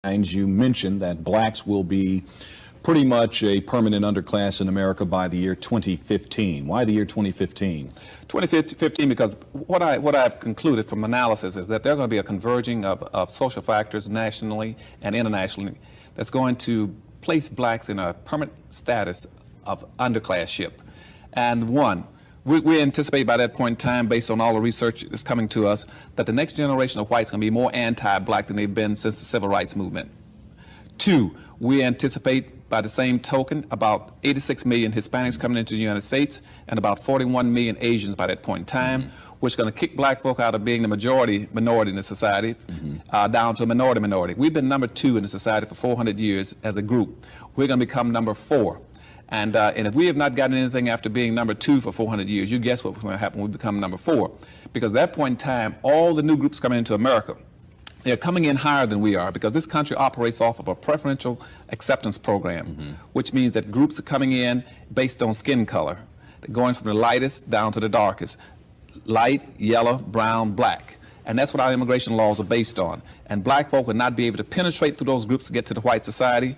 You mentioned that blacks will be pretty much a permanent underclass in America by the year 2015. Why the year 2015? 2015 because what I've concluded from analysis is that there are going to be a converging of social factors nationally and internationally that's going to place blacks in a permanent status of underclassship. And we anticipate by that point in time, based on all the research that's coming to us, that the next generation of whites are going to be more anti-black than they've been since the civil rights movement. 2, we anticipate by the same token about 86 million Hispanics coming into the United States and about 41 million Asians by that point in time, which is going to kick black folk out of being the minority in the society down to a minority. We've been number 2 in the society for 400 years as a group. We're going to become number 4. And if we have not gotten anything after being number 2 for 400 years, you guess what's going to happen when we become number 4. Because at that point in time, all the new groups coming into America, they're coming in higher than we are because this country operates off of a preferential acceptance program, which means that groups are coming in based on skin color. They're going from the lightest down to the darkest. Light, yellow, brown, black. And that's what our immigration laws are based on. And black folk would not be able to penetrate through those groups to get to the white society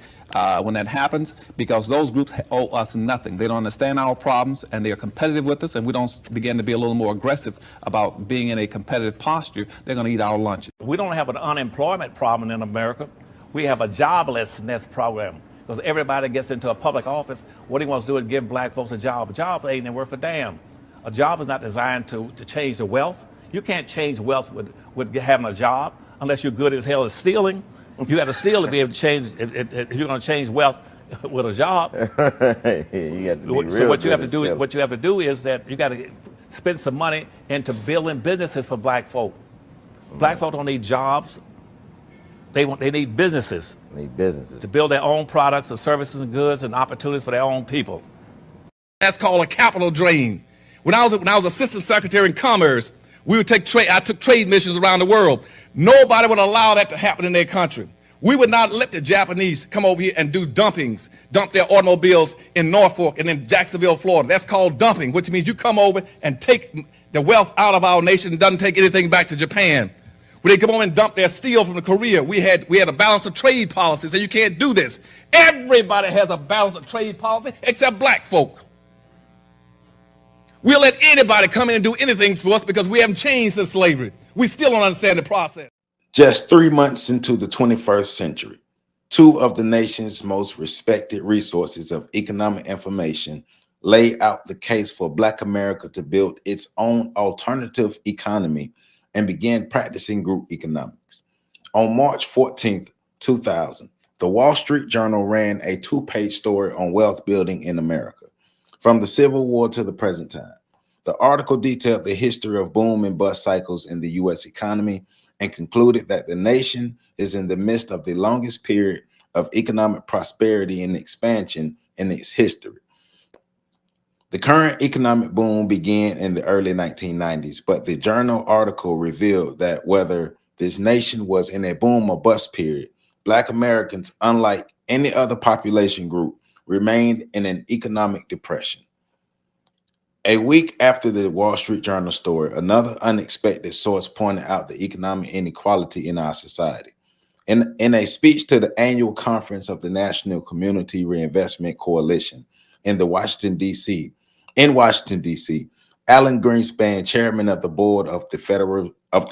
when that happens, because those groups owe us nothing. They don't understand our problems, and they are competitive with us, and we don't begin to be a little more aggressive about being in a competitive posture. They're going to eat our lunch. We don't have an unemployment problem in America. We have a joblessness program. Because everybody gets into a public office, what he wants to do is give black folks a job. A job ain't worth a damn. A job is not designed to change the wealth. You can't change wealth with having a job unless you're good as hell at stealing. You got to steal to be able to change. If you're going to change wealth with a job, you got to be real so what you have to good do, what you have to do is that you got to spend some money into building businesses for black folk. Black folk don't need jobs. They need businesses. They need businesses to build their own products and services and goods and opportunities for their own people. That's called a capital drain. When I was assistant secretary in commerce, I took trade missions around the world. Nobody would allow that to happen in their country. We would not let the Japanese come over here and do dump their automobiles in Norfolk and in Jacksonville, Florida. That's called dumping, which means you come over and take the wealth out of our nation and doesn't take anything back to Japan. When they come over and dump their steel from Korea, we had a balance of trade policy, so you can't do this. Everybody has a balance of trade policy except black folk. We'll let anybody come in and do anything for us because we haven't changed since slavery. We still don't understand the process. Just 3 months into the 21st century, 2 of the nation's most respected resources of economic information lay out the case for Black America to build its own alternative economy and begin practicing group economics. On March 14th, 2000, the Wall Street Journal ran a 2-page story on wealth building in America, from the Civil War to the present time. The article detailed the history of boom and bust cycles in the U.S. economy and concluded that the nation is in the midst of the longest period of economic prosperity and expansion in its history. The current economic boom began in the early 1990s, but the journal article revealed that whether this nation was in a boom or bust period, Black Americans, unlike any other population group, remained in an economic depression. A week after the Wall Street Journal story, another unexpected source pointed out the economic inequality in our society. In a speech to the annual conference of the National Community Reinvestment Coalition in Washington, D.C., Alan Greenspan, chairman of the board of the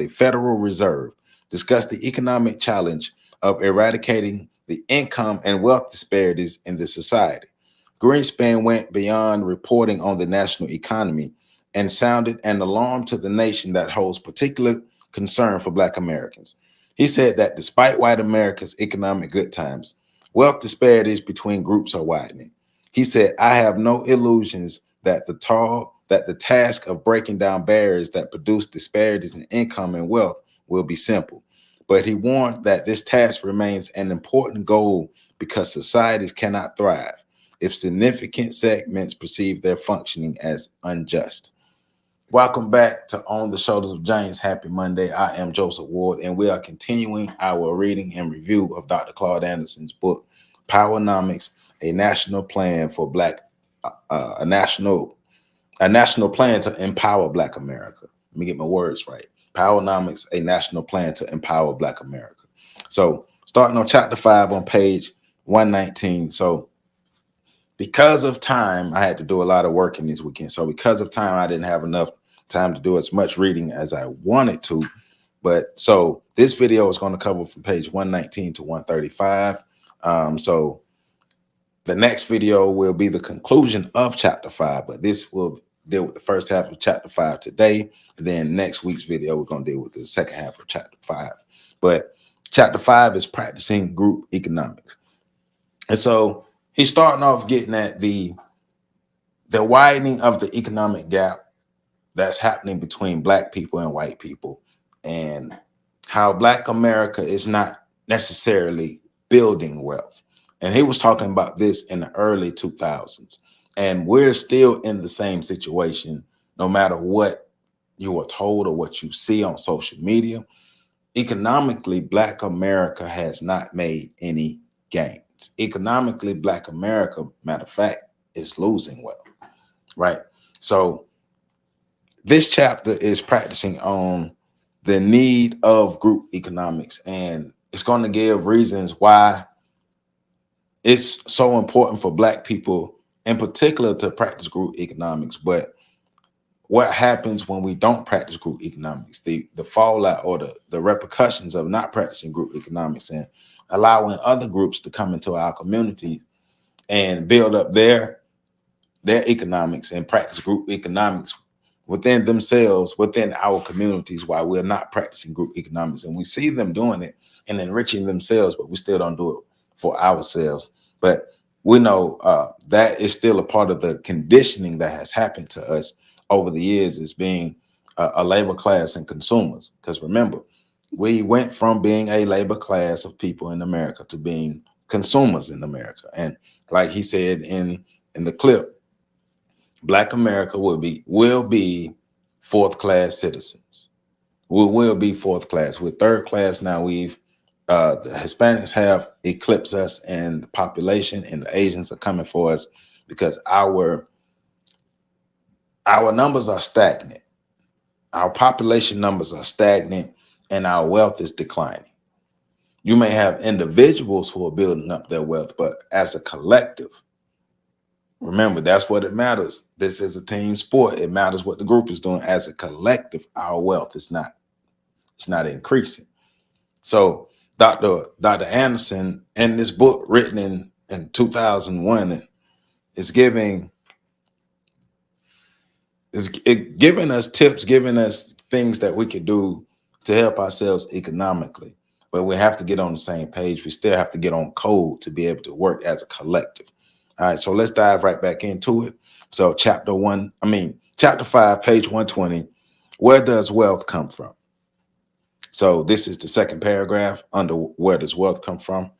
Federal Reserve, discussed the economic challenge of eradicating the income and wealth disparities in the society. Greenspan went beyond reporting on the national economy and sounded an alarm to the nation that holds particular concern for Black Americans. He said that despite white America's economic good times, wealth disparities between groups are widening. He said, "I have no illusions that the task of breaking down barriers that produce disparities in income and wealth will be simple." But he warned that this task remains an important goal because societies cannot thrive if significant segments perceive their functioning as unjust. Welcome back to On the Shoulders of Giants. Happy Monday. I am Joseph Ward, and we are continuing our reading and review of Dr. Claude Anderson's book, Powernomics, a national plan for a national plan to empower Black America. Let me get my words right. Powernomics, a national plan to empower Black America. So starting on chapter 5 on page 119. So because of time, I had to do a lot of work in this weekend. So because of time, I didn't have enough time to do as much reading as I wanted to. But so this video is going to cover from page 119 to 135. So the next video will be the conclusion of chapter 5, but this will deal with the first half of chapter 5 today. And then next week's video, we're going to deal with the second half of chapter 5. But chapter 5 is practicing group economics. And so he's starting off getting at the widening of the economic gap that's happening between Black people and white people, and how Black America is not necessarily building wealth. And he was talking about this in the early 2000s. And we're still in the same situation, no matter what you are told or what you see on social media. Economically, Black America has not made any gains. Economically, Black America, matter of fact, is losing wealth, right? So this chapter is practicing on the need of group economics, and it's going to give reasons why it's so important for Black people in particular to practice group economics. But what happens when we don't practice group economics, the fallout or the repercussions of not practicing group economics and allowing other groups to come into our community and build up their economics and practice group economics within themselves, within our communities, while we're not practicing group economics. And we see them doing it and enriching themselves, but we still don't do it for ourselves. But we know that is still a part of the conditioning that has happened to us over the years, as being a labor class and consumers. Because remember, we went from being a labor class of people in America to being consumers in America. And like he said in the clip, Black America will be fourth class citizens. We will be fourth class. We're third class now. The Hispanics have eclipsed us in the population, and the Asians are coming for us because our numbers are stagnant. Our population numbers are stagnant, and our wealth is declining. You may have individuals who are building up their wealth, but as a collective, remember, that's what it matters. This is a team sport. It matters what the group is doing. As a collective, our wealth is not increasing. So Dr. Anderson, in this book written in 2001, is giving us tips, giving us things that we can do to help ourselves economically. But we have to get on the same page. We still have to get on code to be able to work as a collective. All right, so let's dive right back into it. So chapter 5, page 120, where does wealth come from? So this is the second paragraph under where does wealth come from?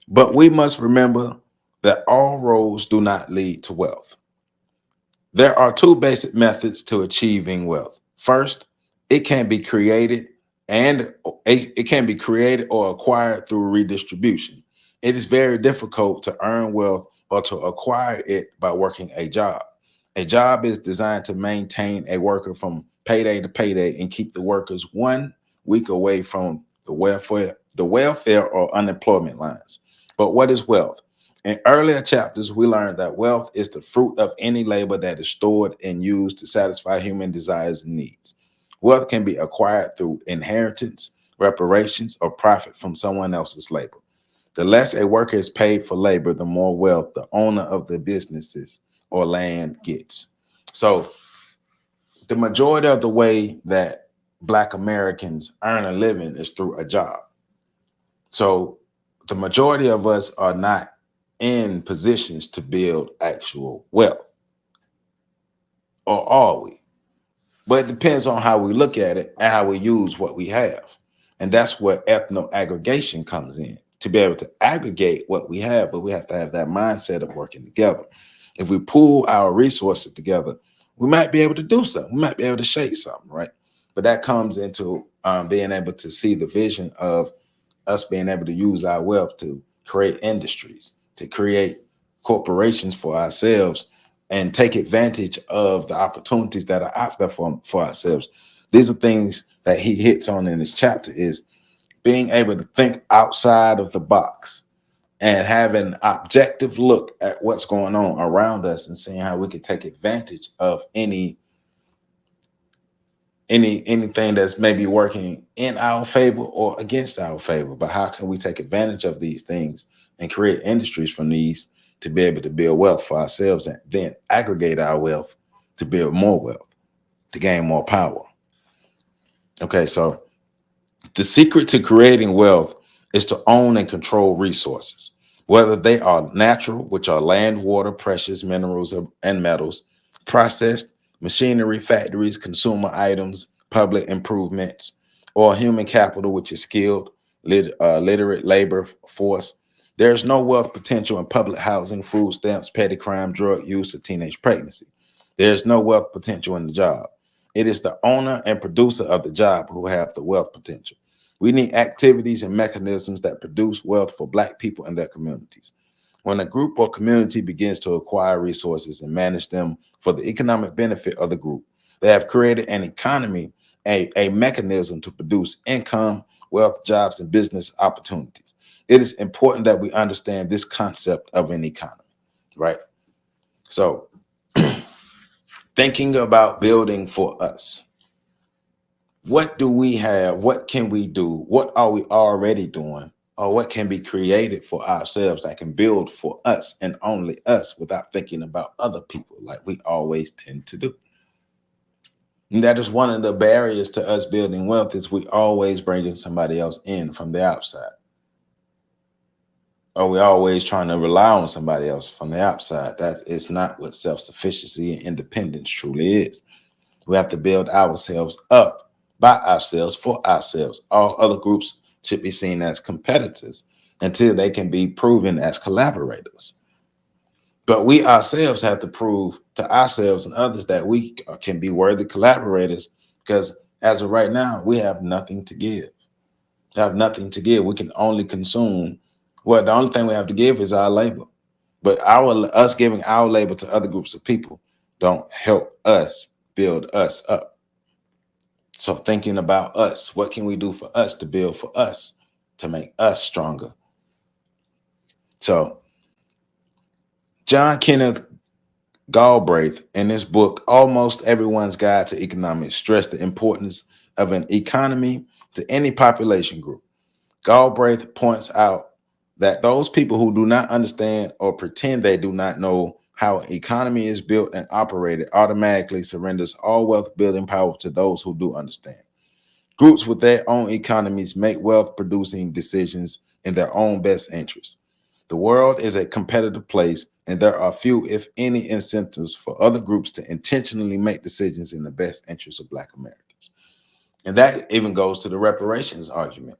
But we must remember that all roads do not lead to wealth. There are two basic methods to achieving wealth. First, it can be created or acquired through redistribution. It is very difficult to earn wealth or to acquire it by working a job. A job is designed to maintain a worker from payday to payday and keep the workers 1 week away from the welfare or unemployment lines. But what is wealth? In earlier chapters, we learned that wealth is the fruit of any labor that is stored and used to satisfy human desires and needs. Wealth can be acquired through inheritance, reparations, or profit from someone else's labor. The less a worker is paid for labor, the more wealth the owner of the businesses or land gets. So the majority of the way that Black Americans earn a living is through a job. So the majority of us are not in positions to build actual wealth. Or are we? But it depends on how we look at it and how we use what we have. And that's where ethno-aggregation comes in, to be able to aggregate what we have, but we have to have that mindset of working together. If we pool our resources together, we might be able to do something. We might be able to shape something, right? But that comes into being able to see the vision of us being able to use our wealth to create industries, to create corporations for ourselves, and take advantage of the opportunities that are out there for ourselves. These are things that he hits on in this chapter, is being able to think outside of the box and have an objective look at what's going on around us and seeing how we can take advantage of anything that's maybe working in our favor or against our favor. But how can we take advantage of these things and create industries from these to be able to build wealth for ourselves and then aggregate our wealth to build more wealth, to gain more power? Okay, so the secret to creating wealth is to own and control resources, whether they are natural, which are land, water, precious minerals, and metals, processed, machinery, factories, consumer items, public improvements, or human capital, which is skilled, literate labor force. There's no wealth potential in public housing, food stamps, petty crime, drug use, or teenage pregnancy. There's no wealth potential in the job. It is the owner and producer of the job who have the wealth potential. We need activities and mechanisms that produce wealth for Black people and their communities. When a group or community begins to acquire resources and manage them for the economic benefit of the group, they have created an economy, a mechanism to produce income, wealth, jobs, and business opportunities. It is important that we understand this concept of an economy, right? So, thinking about building for us. What do we have? What can we do? What are we already doing? Or what can be created for ourselves that can build for us and only us without thinking about other people like we always tend to do? And that is one of the barriers to us building wealth, is we always bringing somebody else in from the outside. Or we're always trying to rely on somebody else from the outside. That is not what self-sufficiency and independence truly is. We have to build ourselves up by ourselves, for ourselves. All other groups should be seen as competitors until they can be proven as collaborators. But we ourselves have to prove to ourselves and others that we can be worthy collaborators, because as of right now, we have nothing to give. We have nothing to give. We can only consume. Well, the only thing we have to give is our labor. But us giving our labor to other groups of people don't help us build us up. So thinking about us, what can we do for us to build for us, to make us stronger? So John Kenneth Galbraith, in his book, Almost Everyone's Guide to Economics, stressed the importance of an economy to any population group. Galbraith points out that those people who do not understand or pretend they do not know how an economy is built and operated automatically surrenders all wealth building power to those who do understand. Groups with their own economies make wealth producing decisions in their own best interest. The world is a competitive place, and there are few, if any, incentives for other groups to intentionally make decisions in the best interest of Black Americans. And that even goes to the reparations argument.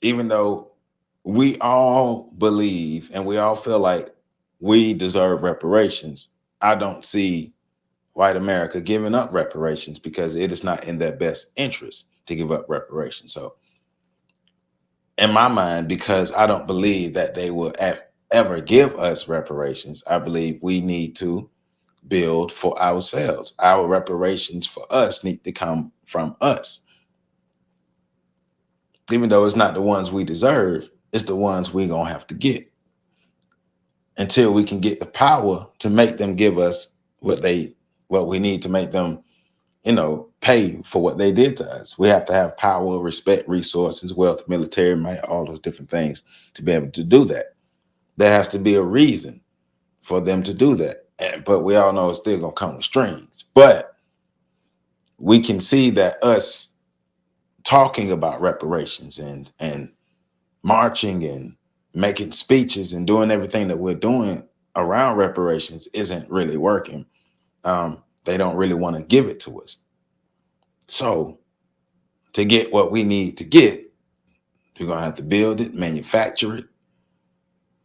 Even though we all believe and we all feel like we deserve reparations, I don't see white America giving up reparations, because it is not in their best interest to give up reparations. So in my mind, because I don't believe that they will ever give us reparations, I believe we need to build for ourselves. Our reparations for us need to come from us. Even though it's not the ones we deserve, it's the ones we're going to have to get until we can get the power to make them give us what we need to make them, pay for what they did to us. We have to have power, respect, resources, wealth, military might, all those different things to be able to do that. There has to be a reason for them to do that. But we all know it's still going to come with strings. But we can see that us talking about reparations and marching and making speeches and doing everything that we're doing around reparations isn't really working. They don't really want to give it to us. So to get what we need to get, we're going to have to build it, manufacture it,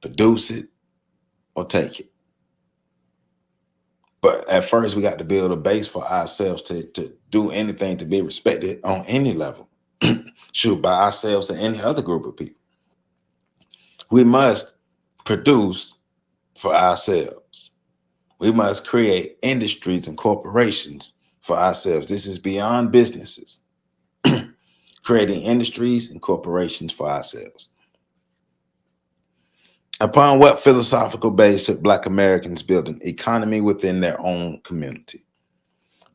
produce it, or take it. But at first, we got to build a base for ourselves to do anything to be respected on any level. Shoot, by ourselves or any other group of people. We must produce for ourselves. We must create industries and corporations for ourselves. This is beyond businesses. creating industries and corporations for ourselves. Upon what philosophical base should Black Americans build an economy within their own community?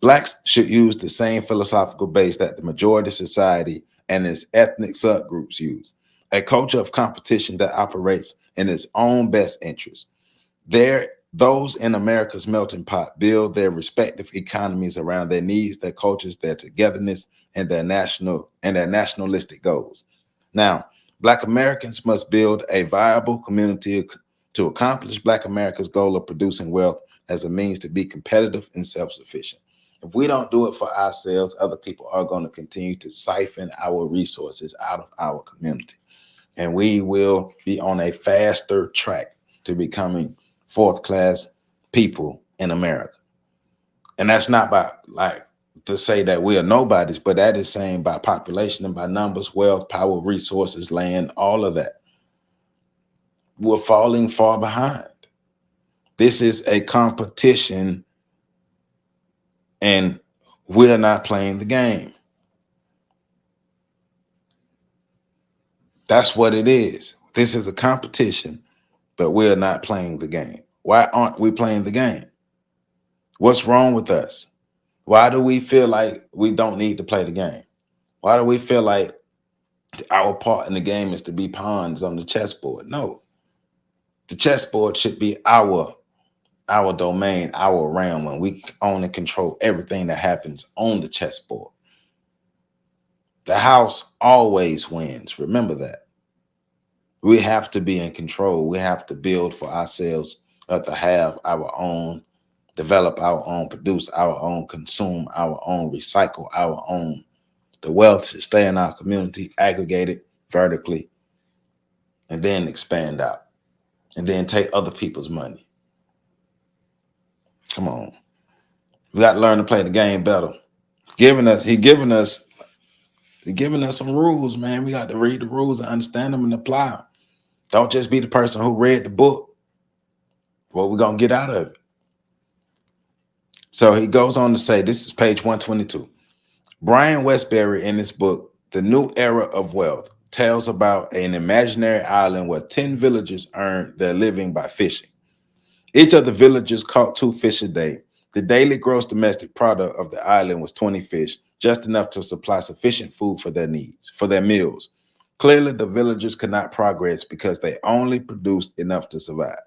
Blacks should use the same philosophical base that the majority of society and its ethnic subgroups use, a culture of competition that operates in its own best interest. Those in America's melting pot build their respective economies around their needs, their cultures, their togetherness, and their nationalistic goals. Now, Black Americans must build a viable community to accomplish Black America's goal of producing wealth as a means to be competitive and self-sufficient. If we don't do it for ourselves, other people are going to continue to siphon our resources out of our community. And we will be on a faster track to becoming fourth-class people in America. And that's not by to say that we are nobodies, but that is saying by population and by numbers, wealth, power, resources, land, all of that. We're falling far behind. This is a competition, and we're not playing the game. That's what it is. This is a competition, but we're not playing the game. Why aren't we playing the game? What's wrong with us? Why do we feel like we don't need to play the game? Why do we feel like our part in the game is to be pawns on the chessboard? No. The chessboard should be our domain, our realm, and we own and control everything that happens on the chessboard. The house always wins. Remember that. We have to be in control. We have to build for ourselves, to have our own, develop our own, produce our own, consume our own, recycle our own. The wealth should stay in our community, aggregated vertically, and then expand out, and then take other people's money. Come on. We got to learn to play the game better. He giving us some rules, man. We got to read the rules and understand them and apply them. Don't just be the person who read the book. What we're going to get out of it. So he goes on to say, this is page 122. Brian Westbury, in his book, The New Era of Wealth, tells about an imaginary island where 10 villagers earned their living by fishing. Each of the villagers caught 2 fish a day. The daily gross domestic product of the island was 20 fish, just enough to supply sufficient food for their needs, for their meals. Clearly, the villagers could not progress because they only produced enough to survive.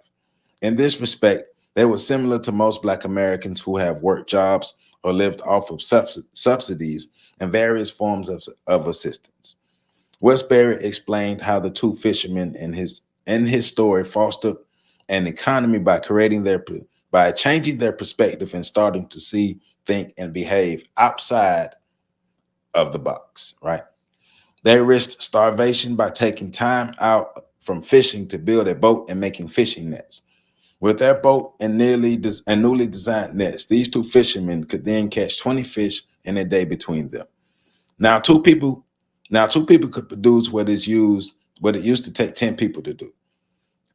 In this respect, they were similar to most Black Americans who have worked jobs or lived off of subsidies and various forms of assistance. Westbury explained how the 2 fishermen in his story fostered an economy by changing their perspective and starting to see, think, and behave outside of the box, right? They risked starvation by taking time out from fishing to build a boat and making fishing nets. With their boat and newly designed nets, these 2 fishermen could then catch 20 fish in a day between them. Now, two people could produce what it used to take 10 people to do.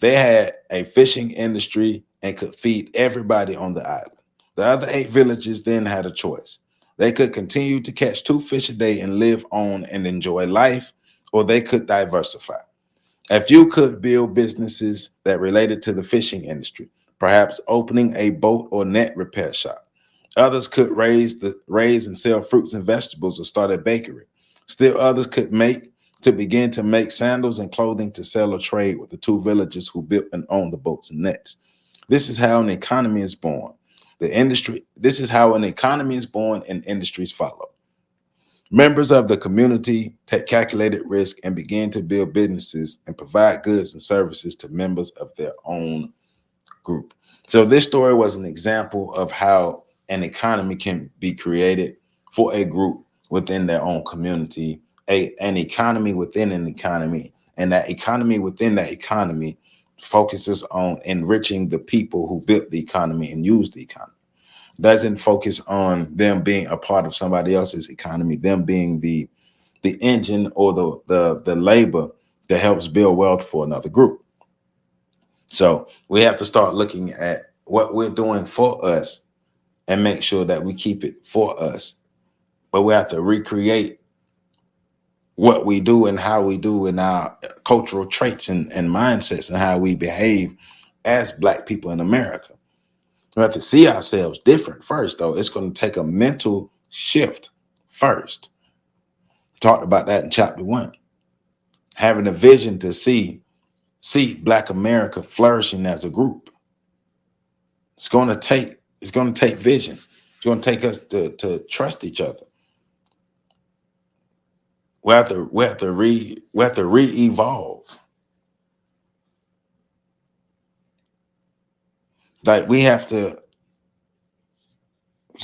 They had a fishing industry and could feed everybody on the island. The other 8 villages then had a choice. They could continue to catch 2 fish a day and live on and enjoy life, or they could diversify. A few could build businesses that related to the fishing industry, perhaps opening a boat or net repair shop. Others could raise and sell fruits and vegetables or start a bakery. Still others could begin to make sandals and clothing to sell or trade with the 2 villagers who built and owned the boats and nets. This is how an economy is born. This is how an economy is born and industries follow. Members of the community take calculated risk and begin to build businesses and provide goods and services to members of their own group. So this story was an example of how an economy can be created for a group within their own community, an economy within an economy, and that economy within that economy focuses on enriching the people who built the economy and used the economy. Doesn't focus on them being a part of somebody else's economy, them being the engine or the labor that helps build wealth for another group. So we have to start looking at what we're doing for us and make sure that we keep it for us. But we have to recreate what we do and how we do in our cultural traits and mindsets and how we behave as Black people in America. We have to see ourselves different first, though. It's going to take a mental shift first. Talked about that in chapter 1. Having a vision to see Black America flourishing as a group. It's going to take vision. It's going to take us to trust each other. We have to re-evolve. Like we just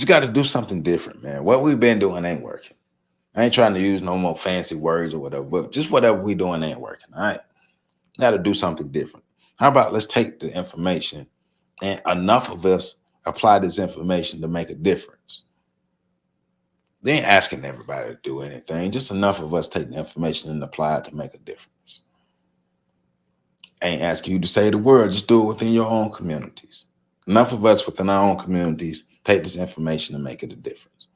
got to do something different, man. What we've been doing ain't working. I ain't trying to use no more fancy words or whatever, but just whatever we doing ain't working. All right. Got to do something different. How about let's take the information and enough of us apply this information to make a difference. They ain't asking everybody to do anything. Just enough of us take the information and apply it to make a difference. Ain't asking you to save the world. Just do it within your own communities. Enough of us within our own communities take this information and make it a difference.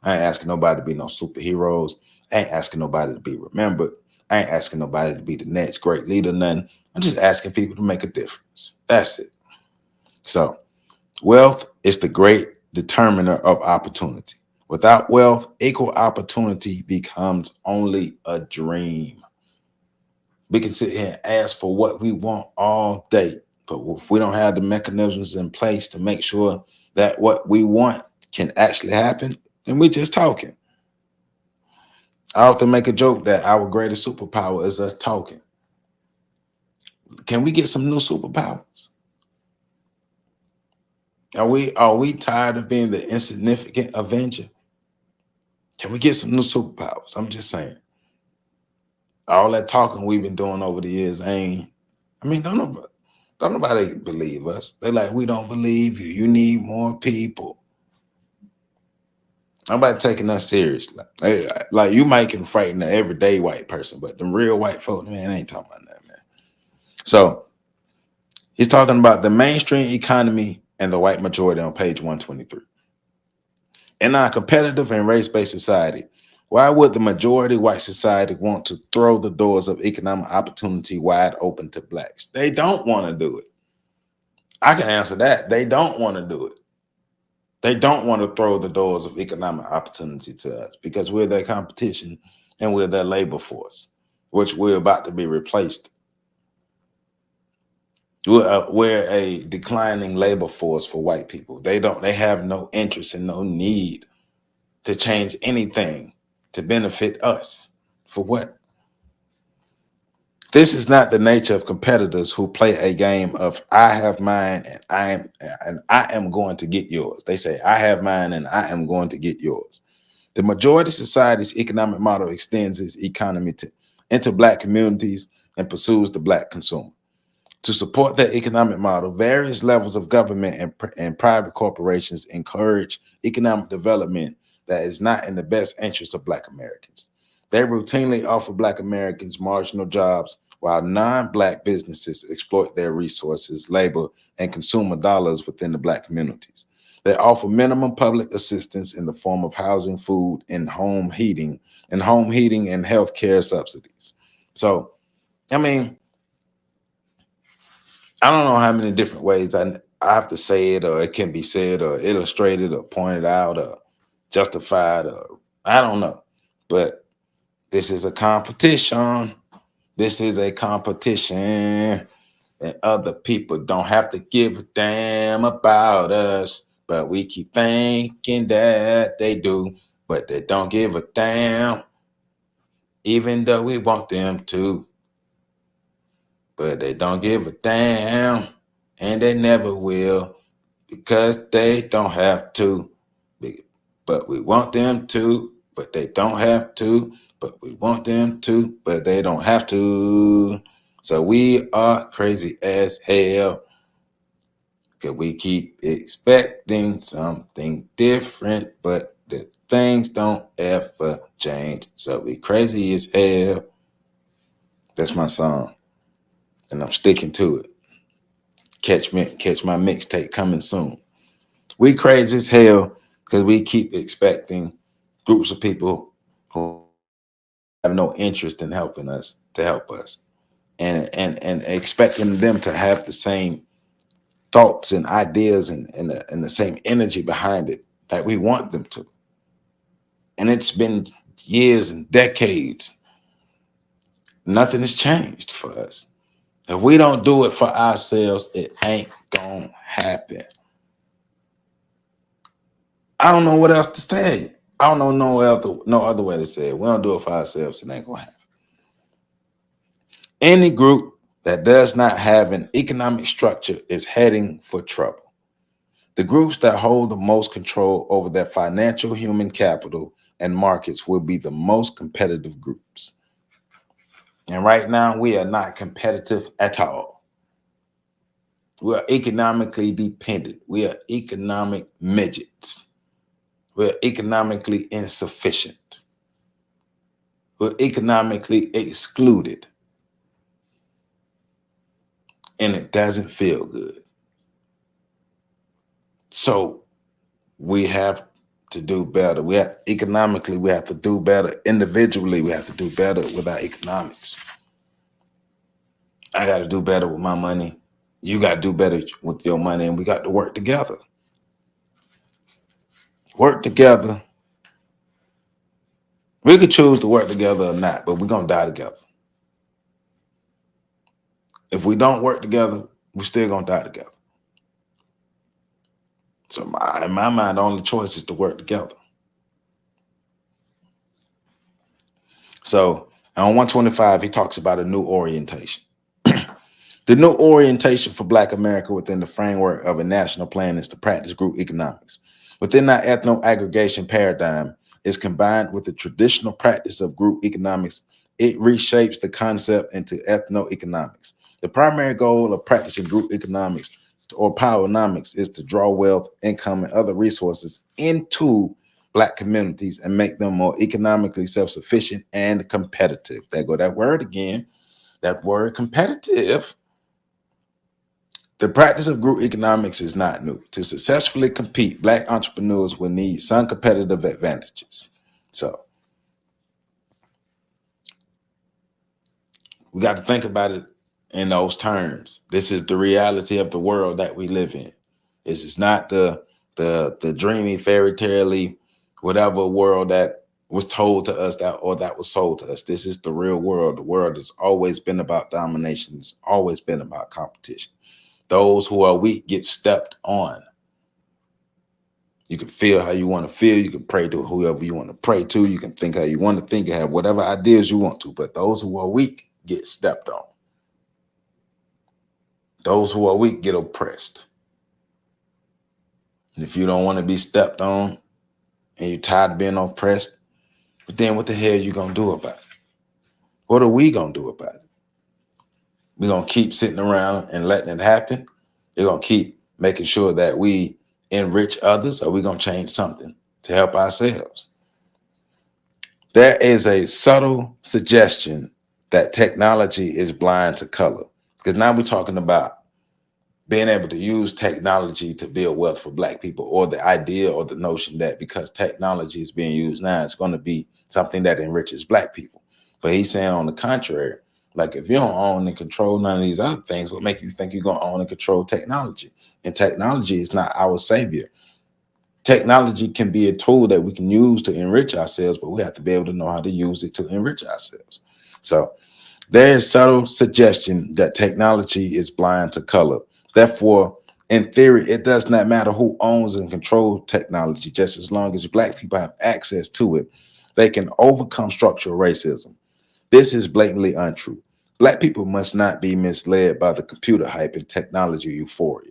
I ain't asking nobody to be no superheroes. I ain't asking nobody to be remembered. I ain't asking nobody to be the next great leader, nothing. I'm just asking people to make a difference. That's it. So wealth is the great determiner of opportunity. Without wealth, equal opportunity becomes only a dream. We can sit here and ask for what we want all day, but if we don't have the mechanisms in place to make sure that what we want can actually happen, then we're just talking. I often make a joke that our greatest superpower is us talking. Can we get some new superpowers? Are we tired of being the insignificant Avenger? Can we get some new superpowers? I'm just saying. All that talking we've been doing over the years don't nobody believe us. They like, we don't believe you. You need more people. Nobody taking us seriously. Like you might can frighten the everyday white person, but the real white folk, man, ain't talking about that, man. So he's talking about the mainstream economy and the white majority on page 123. In our competitive and race-based society, why would the majority white society want to throw the doors of economic opportunity wide open to Blacks? They don't want to do it. I can answer that. They don't want to do it. They don't want to throw the doors of economic opportunity to us because we're their competition and we're their labor force, which we're about to be replaced. We're a declining labor force for white people. They have no interest and no need to change anything to benefit us. For what? This is not the nature of competitors who play a game of I have mine and I am going to get yours. They say I have mine and I am going to get yours. The majority of society's economic model extends its economy into Black communities and pursues the Black consumer. To support that economic model, various levels of government and private corporations encourage economic development that is not in the best interest of Black Americans. They routinely offer Black Americans marginal jobs while non-Black businesses exploit their resources, labor, and consumer dollars within the Black communities. They offer minimum public assistance in the form of housing, food, and home heating and healthcare subsidies. So, I mean, I don't know how many different ways I have to say it, or it can be said, or illustrated, or pointed out, or justified, or I don't know. But this is a competition. This is a competition. And other people don't have to give a damn about us. But we keep thinking that they do. But they don't give a damn. Even though we want them to. But they don't give a damn. And they never will. Because they don't have to. But we want them to. But they don't have to. But we want them to. But they don't have to. So we are crazy as hell. Because we keep expecting something different. But the things don't ever change. So we crazy as hell. That's my song. And I'm sticking to it. Catch my mixtape coming soon. We crazy as hell because we keep expecting groups of people who have no interest in helping us to help us, and expecting them to have the same thoughts and ideas and the same energy behind it that we want them to. And it's been years and decades. Nothing has changed for us. If we don't do it for ourselves, it ain't gonna happen. I don't know what else to tell you. I don't know no other way to say it. We don't do it for ourselves, it ain't gonna happen. Any group that does not have an economic structure is heading for trouble. The groups that hold the most control over their financial, human capital, and markets will be the most competitive groups. And right now, we are not competitive at all. We are economically dependent. We are economic midgets. We're economically insufficient. We're economically excluded. And it doesn't feel good. So we have to do better. Economically, we have to do better. Individually, we have to do better with our economics. I got to do better with my money. You got to do better with your money, and we got to work together. Work together. We could choose to work together or not, but we're going to die together. If we don't work together, we're still going to die together. So in my mind, the only choice is to work together. So on 125, he talks about a new orientation. The new orientation for Black America within the framework of a national plan is to practice group economics. Within that ethno-aggregation paradigm is combined with the traditional practice of group economics. It reshapes the concept into ethno-economics. The primary goal of practicing group economics or Powernomics is to draw wealth, income, and other resources into Black communities and make them more economically self-sufficient and competitive. There go that word again, that word competitive. The practice of group economics is not new. To successfully compete, Black entrepreneurs will need some competitive advantages. So we got to think about it in those terms. This is the reality of the world that we live in. This is not the dreamy, fairy tale-y, whatever world that was told to us that was sold to us. This is the real world. The world has always been about domination. It's always been about competition. Those who are weak get stepped on. You can feel how you want to feel. You can pray to whoever you want to pray to. You can think how you want to think. You have whatever ideas you want to. But those who are weak get stepped on. Those who are weak get oppressed. If you don't want to be stepped on and you're tired of being oppressed, but then what the hell are you going to do about it? What are we going to do about it? We're going to keep sitting around and letting it happen? We're going to keep making sure that we enrich others, or we're going to change something to help ourselves? There is a subtle suggestion that technology is blind to color, because now we're talking about being able to use technology to build wealth for Black people, or the idea or the notion that because technology is being used now, it's going to be something that enriches Black people. But he's saying on the contrary, like if you don't own and control none of these other things, what make you think you're going to own and control technology? And technology is not our savior. Technology can be a tool that we can use to enrich ourselves, but we have to be able to know how to use it to enrich ourselves. So there is subtle suggestion that technology is blind to color. Therefore, in theory, it does not matter who owns and controls technology, just as long as Black people have access to it, they can overcome structural racism. This is blatantly untrue. Black people must not be misled by the computer hype and technology euphoria.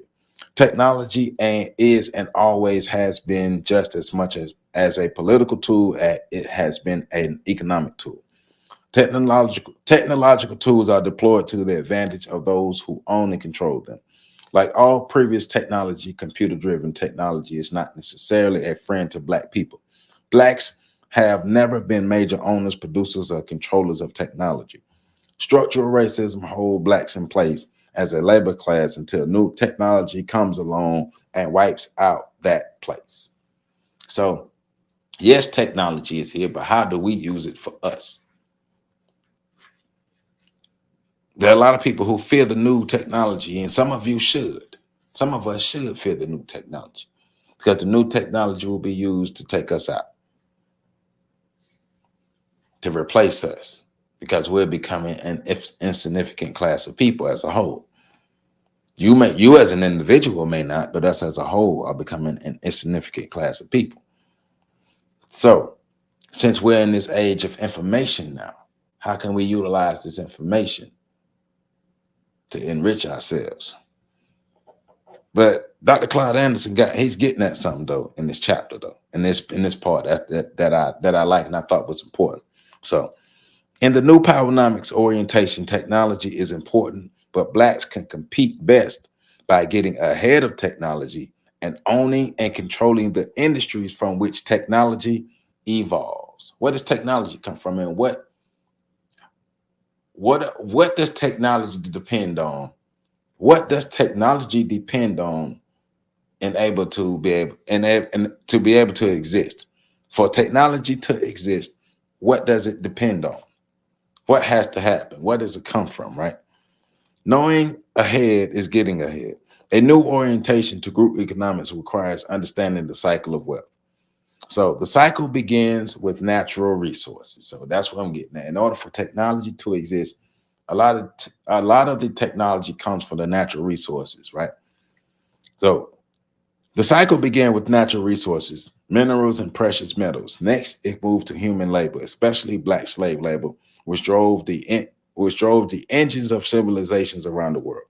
Technology is and always has been just as much as a political tool as it has been an economic tool. Technological tools are deployed to the advantage of those who own and control them. Like all previous technology, computer-driven technology is not necessarily a friend to Black people. Blacks have never been major owners, producers, or controllers of technology. Structural racism holds Blacks in place as a labor class until new technology comes along and wipes out that place. So, yes, technology is here, but how do we use it for us? There are a lot of people who fear the new technology, and some of you should. Some of us should fear the new technology because the new technology will be used to take us out, to replace us, because we're becoming an insignificant class of people as a whole. You as an individual may not, but us as a whole are becoming an insignificant class of people. So, since we're in this age of information now, how can we utilize this information to enrich ourselves? But Dr. Claude Anderson he's getting at something though in this chapter though, in this part that I like and I thought was important. So in the new Powernomics orientation, technology is important, but Blacks can compete best by getting ahead of technology and owning and controlling the industries from which technology evolves. Where does technology come from, and what does technology depend on? What does technology depend on and to be able to exist? For technology to exist, what does it depend on? What has to happen? Where does it come from, right? Knowing ahead is getting ahead. A new orientation to group economics requires understanding the cycle of wealth. So the cycle begins with natural resources. So that's what I'm getting at. In order for technology to exist, a lot of the technology comes from the natural resources, right? So the cycle began with natural resources, minerals and precious metals. Next, it moved to human labor, especially Black slave labor, which drove the engines of civilizations around the world.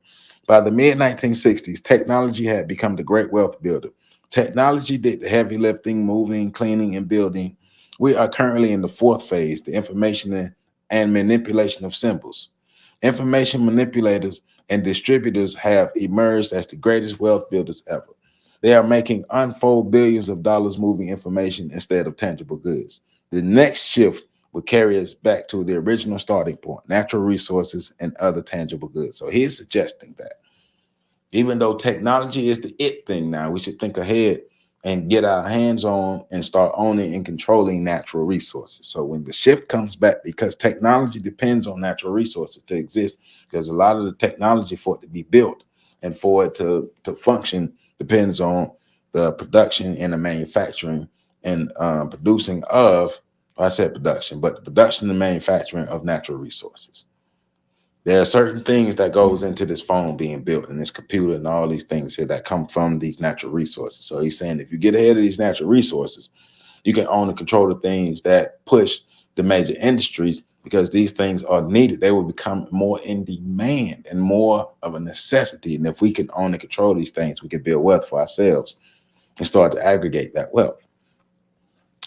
By the mid-1960s, technology had become the great wealth builder. Technology did the heavy lifting, moving, cleaning, and building. We are currently in the fourth phase, the information and manipulation of symbols. Information manipulators and distributors have emerged as the greatest wealth builders ever. They are making unfold billions of dollars moving information instead of tangible goods. The next shift will carry us back to the original starting point, natural resources and other tangible goods. So he's suggesting that even though technology is the it thing now, we should think ahead and get our hands on and start owning and controlling natural resources. So when the shift comes back, because technology depends on natural resources to exist, because a lot of the technology for it to be built and for it to function depends on the production and the manufacturing and producing of, I said production, but the production and manufacturing of natural resources. There are certain things that goes into this phone being built and this computer and all these things here that come from these natural resources. So he's saying if you get ahead of these natural resources, you can own and control the things that push the major industries, because these things are needed. They will become more in demand and more of a necessity. And if we can own and control these things, we can build wealth for ourselves and start to aggregate that wealth.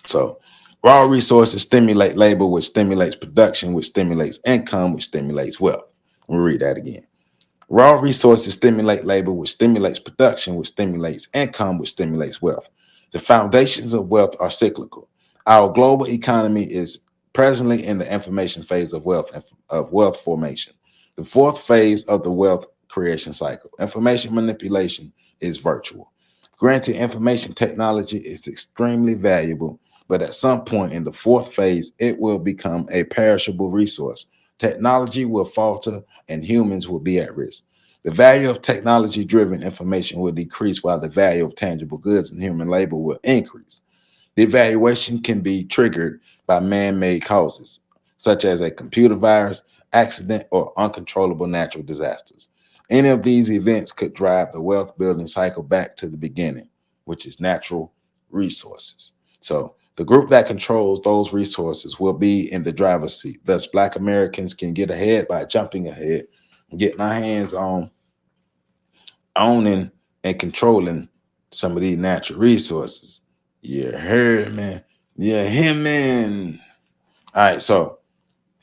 So raw resources stimulate labor, which stimulates production, which stimulates income, which stimulates wealth. We'll read that again. Raw resources stimulate labor, which stimulates production, which stimulates income, which stimulates wealth. The foundations of wealth are cyclical. Our global economy is presently in the information phase of wealth formation. The fourth phase of the wealth creation cycle. Information manipulation is virtual. Granted, information technology is extremely valuable, but at some point in the fourth phase, it will become a perishable resource. Technology will falter and humans will be at risk. The value of technology-driven information will decrease while the value of tangible goods and human labor will increase. The evaluation can be triggered by man-made causes, such as a computer virus, accident, or uncontrollable natural disasters. Any of these events could drive the wealth building cycle back to the beginning, which is natural resources. So the group that controls those resources will be in the driver's seat. Thus, Black Americans can get ahead by jumping ahead, getting our hands on owning and controlling some of these natural resources. You heard, man. Yeah, him, man. All right, so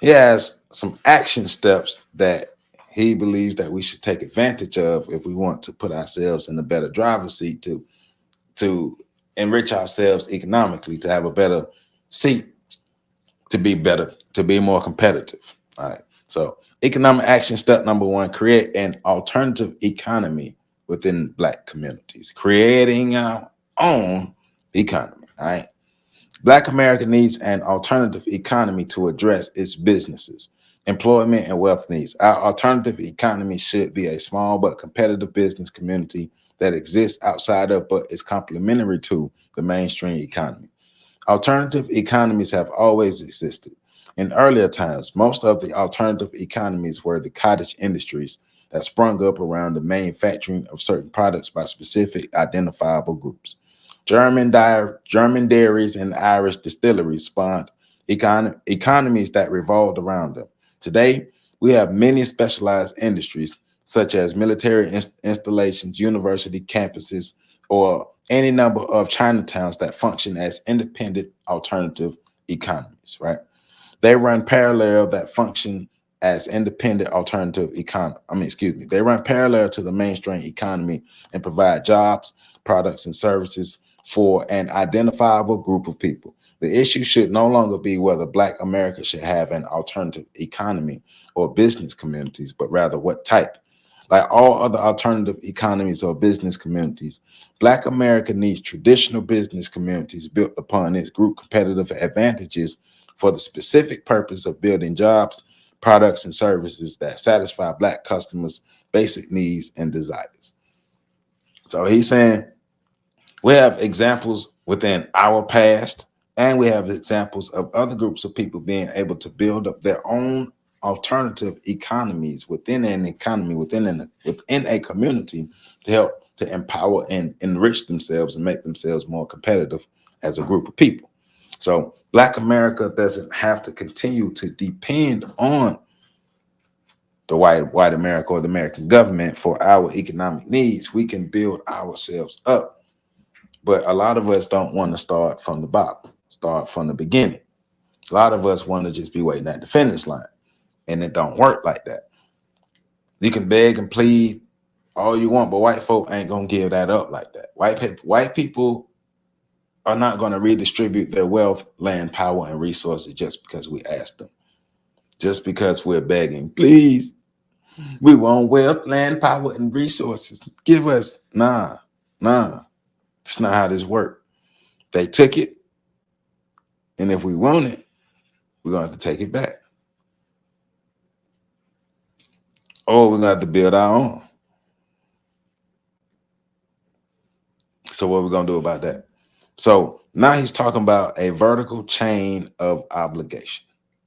he has some action steps that he believes that we should take advantage of if we want to put ourselves in a better driver's seat to enrich ourselves economically, to have a better seat, to be better, to be more competitive. All right. So economic action step number one, create an alternative economy within Black communities, creating our own economy. All right. Black America needs an alternative economy to address its businesses. Employment and wealth needs. Our alternative economy should be a small but competitive business community that exists outside of but is complementary to the mainstream economy. Alternative economies have always existed. In earlier times, most of the alternative economies were the cottage industries that sprung up around the manufacturing of certain products by specific identifiable groups. German dairies and Irish distilleries spawned economies that revolved around them. Today, we have many specialized industries such as military installations, university campuses, or any number of Chinatowns that function as independent alternative economies, right? They run parallel that function as independent alternative economy. They run parallel to the mainstream economy and provide jobs, products, and services for an identifiable group of people. The issue should no longer be whether Black America should have an alternative economy or business communities, but rather what type. Like all other alternative economies or business communities, Black America needs traditional business communities built upon its group competitive advantages for the specific purpose of building jobs, products, and services that satisfy Black customers' basic needs and desires. So he's saying we have examples within our past, and we have examples of other groups of people being able to build up their own alternative economies within an economy, within a community, to help to empower and enrich themselves and make themselves more competitive as a group of people. So Black America doesn't have to continue to depend on the white America or the American government for our economic needs. We can build ourselves up. But a lot of us don't want to start from the bottom, start from the beginning. A lot of us want to just be waiting at the finish line, and it don't work like that. You can beg and plead all you want, but white folk ain't gonna give that up like that. White people are not going to redistribute their wealth, land, power, and resources just because we ask them. Just because we're begging, please, we want wealth, land, power, and resources. Give us. Nah. That's not how this works. They took it, and if we want it, we're going to have to take it back. Or we're going to have to build our own. So what are we going to do about that? So now he's talking about a vertical chain of obligation.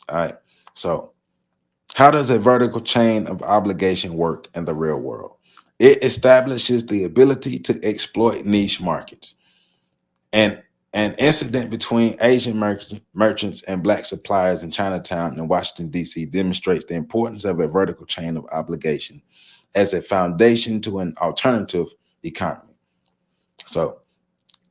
All right. So how does a vertical chain of obligation work in the real world? It establishes the ability to exploit niche markets. And an incident between Asian merchants and Black suppliers in Chinatown and Washington, D.C. demonstrates the importance of a vertical chain of obligation as a foundation to an alternative economy. So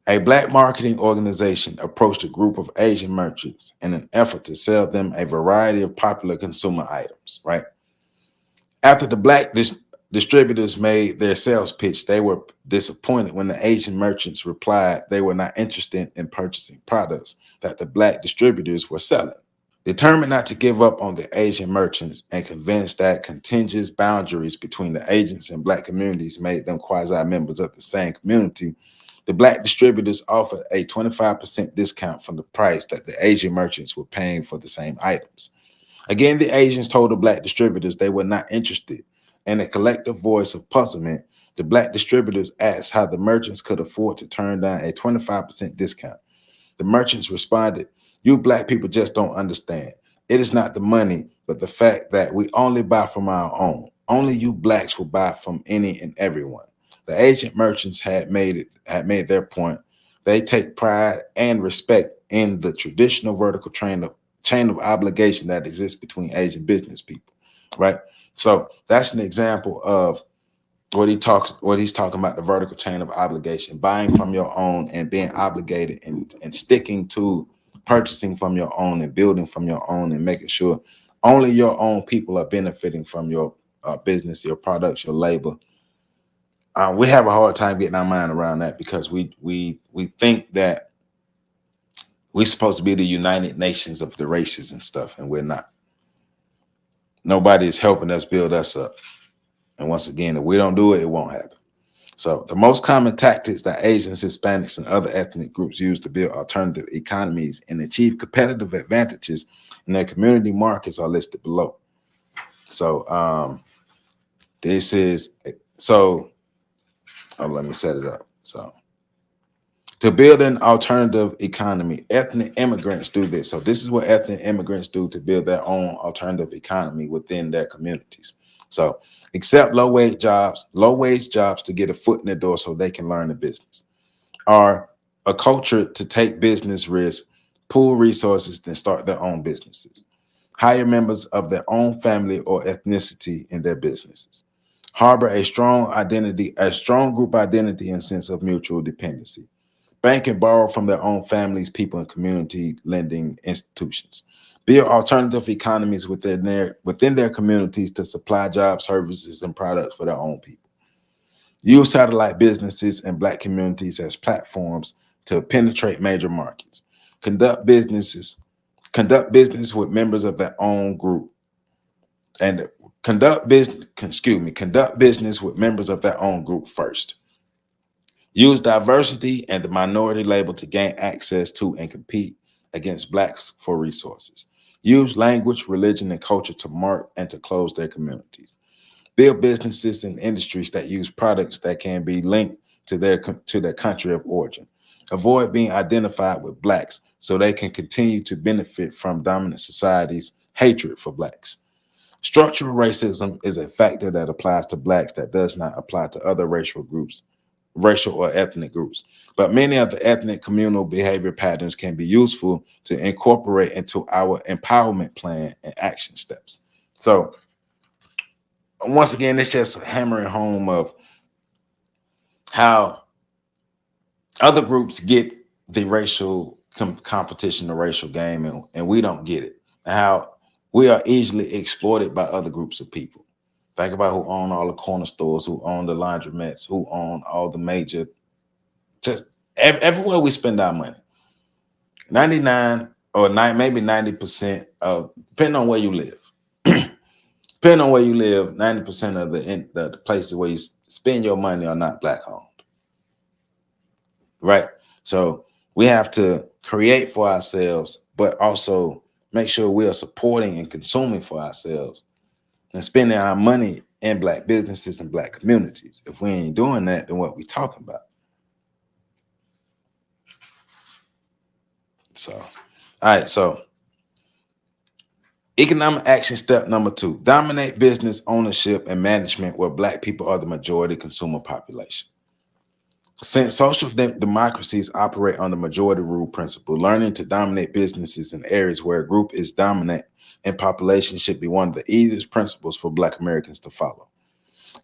a Black marketing organization approached a group of Asian merchants in an effort to sell them a variety of popular consumer items, right? After the Black distributors made their sales pitch, they were disappointed when the Asian merchants replied they were not interested in purchasing products that the Black distributors were selling. Determined not to give up on the Asian merchants and convinced that contentious boundaries between the agents and Black communities made them quasi-members of the same community, the Black distributors offered a 25% discount from the price that the Asian merchants were paying for the same items. Again, the Asians told the Black distributors they were not interested. In a collective voice of puzzlement, the Black distributors asked how the merchants could afford to turn down a 25% discount. The merchants responded, "You Black people just don't understand. It is not the money, but the fact that we only buy from our own. Only you Blacks will buy from any and everyone." The Asian merchants had made their point. They take pride and respect in the traditional vertical chain of obligation that exists between Asian business people, right? So that's an example of what he's talking about, the vertical chain of obligation, buying from your own and being obligated and sticking to purchasing from your own and building from your own and making sure only your own people are benefiting from your business, your products, your labor. We have a hard time getting our mind around that because we think that we're supposed to be the United Nations of the races and stuff, and we're not. Nobody is helping us build us up. And once again, if we don't do it, it won't happen. So the most common tactics that Asians, Hispanics, and other ethnic groups use to build alternative economies and achieve competitive advantages in their community markets are listed below. So this is so let me set it up. So to build an alternative economy, ethnic immigrants do this. So this is what ethnic immigrants do to build their own alternative economy within their communities. So accept low-wage jobs to get a foot in the door so they can learn the business. Are a culture to take business risks, pool resources, then start their own businesses. Hire members of their own family or ethnicity in their businesses. Harbor a strong group identity and sense of mutual dependency. Bank and borrow from their own families, people, and community lending institutions. Build alternative economies within their communities to supply jobs, services, and products for their own people. Use satellite businesses and Black communities as platforms to penetrate major markets. Conduct business with members of their own group, and conduct business with members of their own group first. Use diversity and the minority label to gain access to and compete against Blacks for resources. Use language, religion, and culture to mark and to close their communities. Build businesses and industries that use products that can be linked to their country of origin. Avoid being identified with Blacks so they can continue to benefit from dominant society's hatred for Blacks. Structural racism is a factor that applies to Blacks that does not apply to other racial or ethnic groups. But many of the ethnic communal behavior patterns can be useful to incorporate into our empowerment plan and action steps. So once again, it's just hammering home of how other groups get the racial competition, the racial game, and we don't get it. And how we are easily exploited by other groups of people. Think about who own all the corner stores, who own the laundromats, who own all the major, just everywhere we spend our money. 99 or maybe 90% of, depending on where you live. Depending on where you live, 90% of the places where you spend your money are not Black owned. Right? So we have to create for ourselves, but also make sure we are supporting and consuming for ourselves and spending our money in Black businesses and Black communities. If we ain't doing that, then what we talking about? So, all right. So economic action step number 2, dominate business ownership and management where Black people are the majority consumer population. Since social democracies operate on the majority rule principle, learning to dominate businesses in areas where a group is dominant in population should be one of the easiest principles for Black Americans to follow.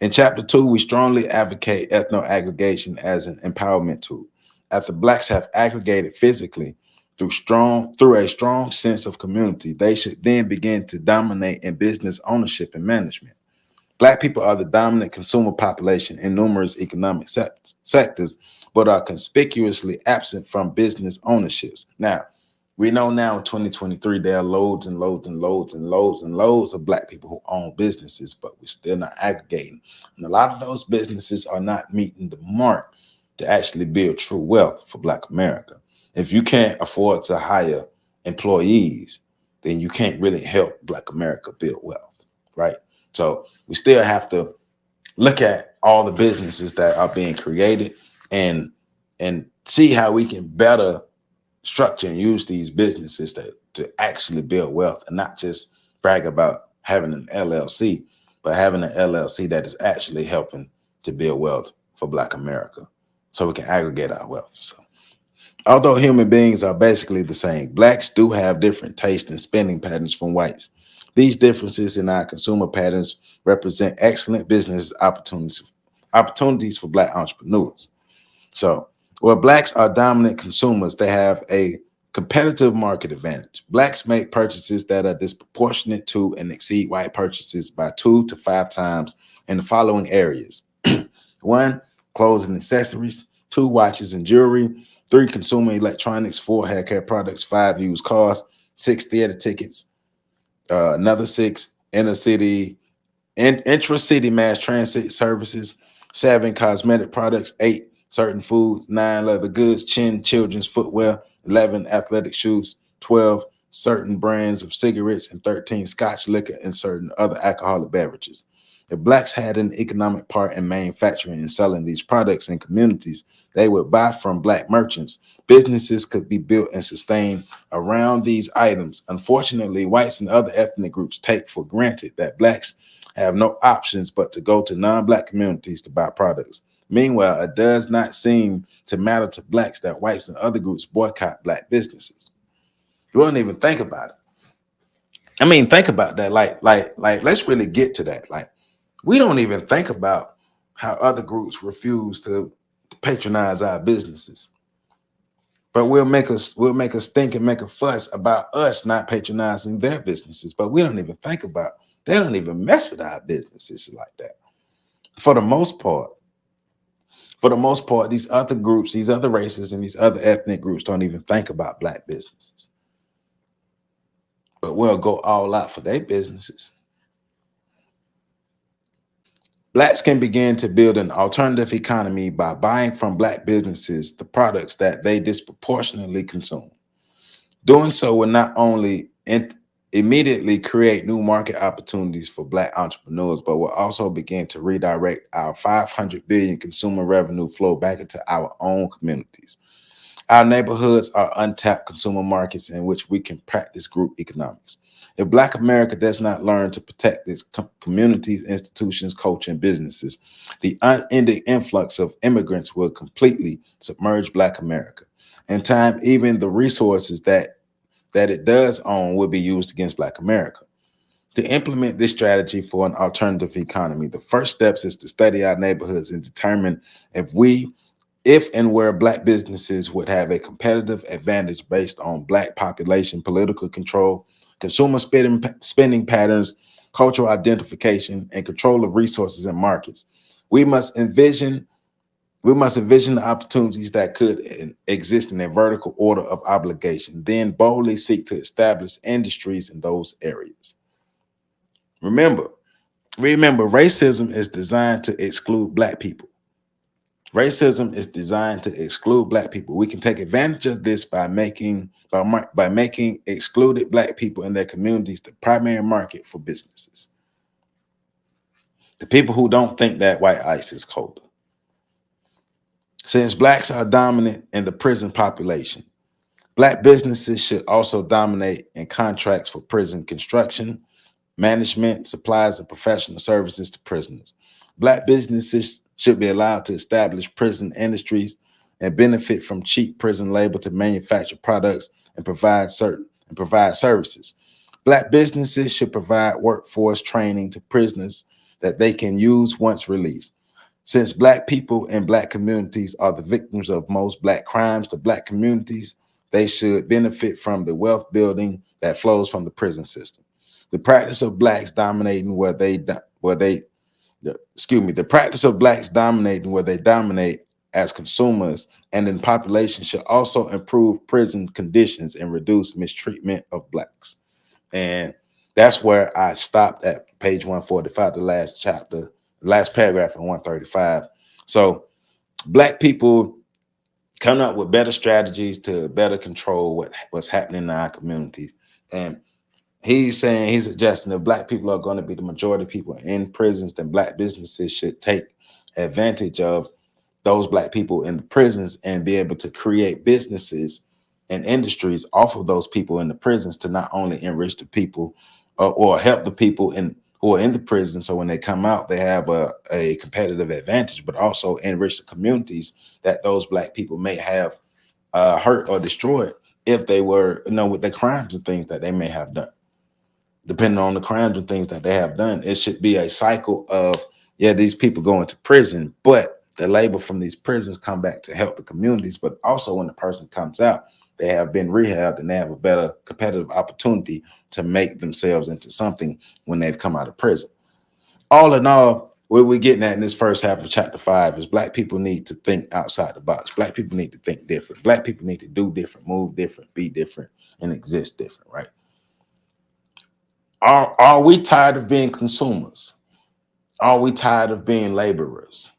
In chapter 2, we strongly advocate ethno-aggregation as an empowerment tool. After Blacks have aggregated physically through a strong sense of community, they should then begin to dominate in business ownership and management. Black people are the dominant consumer population in numerous economic sectors, but are conspicuously absent from business ownerships. Now, we know now in 2023, there are loads and loads and loads and loads and loads of Black people who own businesses, but we're still not aggregating. And a lot of those businesses are not meeting the mark to actually build true wealth for Black America. If you can't afford to hire employees, then you can't really help Black America build wealth, right? So we still have to look at all the businesses that are being created and see how we can better structure and use these businesses to actually build wealth and not just brag about having an LLC, but having an LLC that is actually helping to build wealth for Black America so we can aggregate our wealth. So although human beings are basically the same, Blacks do have different tastes and spending patterns from whites. These differences in our consumer patterns represent excellent business opportunities for Black entrepreneurs. So where Blacks are dominant consumers, they have a competitive market advantage. Blacks make purchases that are disproportionate to and exceed white purchases by 2 to 5 times in the following areas. 1, clothes and accessories. 2, watches and jewelry. 3, consumer electronics. 4, hair care products. 5, used cars. 6, theater tickets. Another 6, intra-city mass transit services. 7, cosmetic products. 8, certain foods. 9, leather goods. 10, children's footwear. 11, athletic shoes. 12, certain brands of cigarettes, and 13 Scotch liquor, and certain other alcoholic beverages. If blacks had an economic part in manufacturing and selling these products in communities they would buy from black merchants, businesses could be built and sustained around these items. Unfortunately, whites and other ethnic groups take for granted that blacks have no options but to go to non-black communities to buy products. Meanwhile, it does not seem to matter to blacks that whites and other groups boycott black businesses. You won't even think about it. I mean, think about that. Like, let's really get to that. Like, we don't even think about how other groups refuse to patronize our businesses. But we'll make us think and make a fuss about us not patronizing their businesses. But we don't even think about, they don't even mess with our businesses like that. For the most part, these other groups, these other races, and these other ethnic groups don't even think about black businesses. But we'll go all out for their businesses. Blacks can begin to build an alternative economy by buying from black businesses the products that they disproportionately consume. Doing so will not only immediately create new market opportunities for black entrepreneurs, but will also begin to redirect our 500 billion consumer revenue flow back into our own communities. Our neighborhoods are untapped consumer markets in which we can practice group economics. If Black America does not learn to protect its communities, institutions, culture, and businesses, the unending influx of immigrants will completely submerge Black America. In time, even the resources that it does own will be used against Black America. To implement this strategy for an alternative economy, the first steps is to study our neighborhoods and determine if and where black businesses would have a competitive advantage based on black population, political control, consumer spending patterns, cultural identification, and control of resources and markets. We must envision the opportunities that could exist in a vertical order of obligation, then boldly seek to establish industries in those areas. Remember, racism is designed to exclude black people. Racism is designed to exclude black people. We can take advantage of this by making excluded black people in their communities the primary market for businesses. The people who don't think that white ice is colder. Since blacks are dominant in the prison population, black businesses should also dominate in contracts for prison construction, management, supplies, and professional services to prisoners. Black businesses should be allowed to establish prison industries and benefit from cheap prison labor to manufacture products and provide services. Black businesses should provide workforce training to prisoners that they can use once released. Since black people and black communities are the victims of most black crimes, the black communities, they should benefit from the wealth building that flows from the prison system. The practice of blacks dominating where they dominate as consumers and in population should also improve prison conditions and reduce mistreatment of blacks. And that's where I stopped at page 145, the last chapter, last paragraph in 135. So black people coming up with better strategies to better control what's happening in our communities. And he's suggesting if black people are going to be the majority of people in prisons, then black businesses should take advantage of those black people in the prisons and be able to create businesses and industries off of those people in the prisons to not only enrich the people or help the people who are in the prison, so when they come out, they have a competitive advantage, but also enrich the communities that those black people may have hurt or destroyed if they were, with the crimes and things that they may have done. Depending on the crimes and things that they have done, it should be a cycle of, these people go into prison, but the labor from these prisons come back to help the communities. But also when the person comes out, they have been rehabbed and they have a better competitive opportunity to make themselves into something when they've come out of prison. All in all, what we're getting at in this first half of chapter 5 is black people need to think outside the box. Black people need to think different. Black people need to do different, move different, be different, and exist different, right? Are we tired of being consumers? Are we tired of being laborers?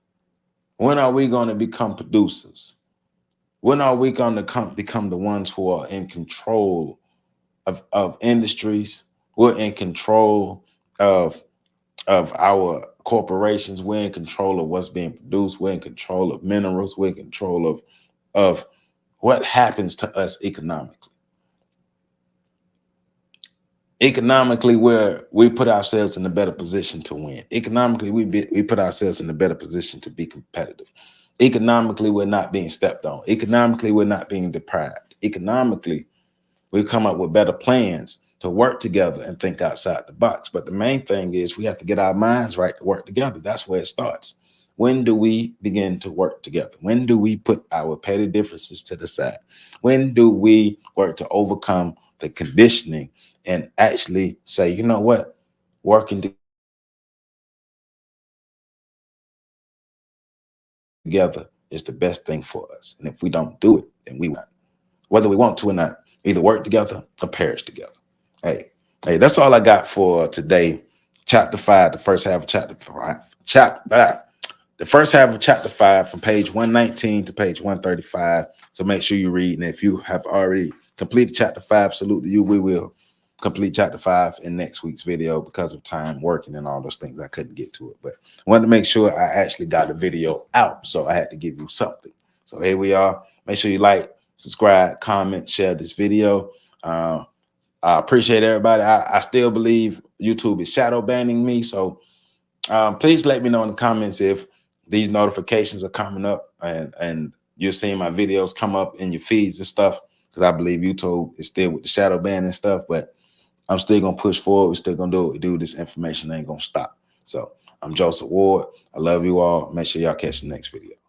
When are we going to become producers? When are we going to become the ones who are in control of industries. We're in control of our corporations. We're in control of what's being produced. We're in control of minerals. We're in control of what happens to us economically. Economically, we put ourselves in a better position to win. Economically, we put ourselves in a better position to be competitive. Economically, we're not being stepped on. Economically, we're not being deprived. Economically, we come up with better plans to work together and think outside the box. But the main thing is we have to get our minds right to work together. That's where it starts. When do we begin to work together? When do we put our petty differences to the side? When do we work to overcome the conditioning and actually say, you know what, working together is the best thing for us. And if we don't do it, then we won't. Whether we want to or not, either work together or perish together. Hey, that's all I got for today. Chapter 5, the first half of chapter 5. The first half of chapter 5 from page 119 to page 135. So make sure you read. And if you have already completed chapter 5, salute to you. We will complete chapter 5 in next week's video because of time working and all those things. I couldn't get to it, but I wanted to make sure I actually got the video out. So I had to give you something. So here we are. Make sure you like, subscribe, comment, share this video. I appreciate everybody. I still believe YouTube is shadow banning me. So please let me know in the comments if these notifications are coming up and you're seeing my videos come up in your feeds and stuff, because I believe YouTube is still with the shadow ban and stuff, but I'm still going to push forward. We're still going to do what we do. This information ain't going to stop. So I'm Joseph Ward. I love you all. Make sure y'all catch the next video.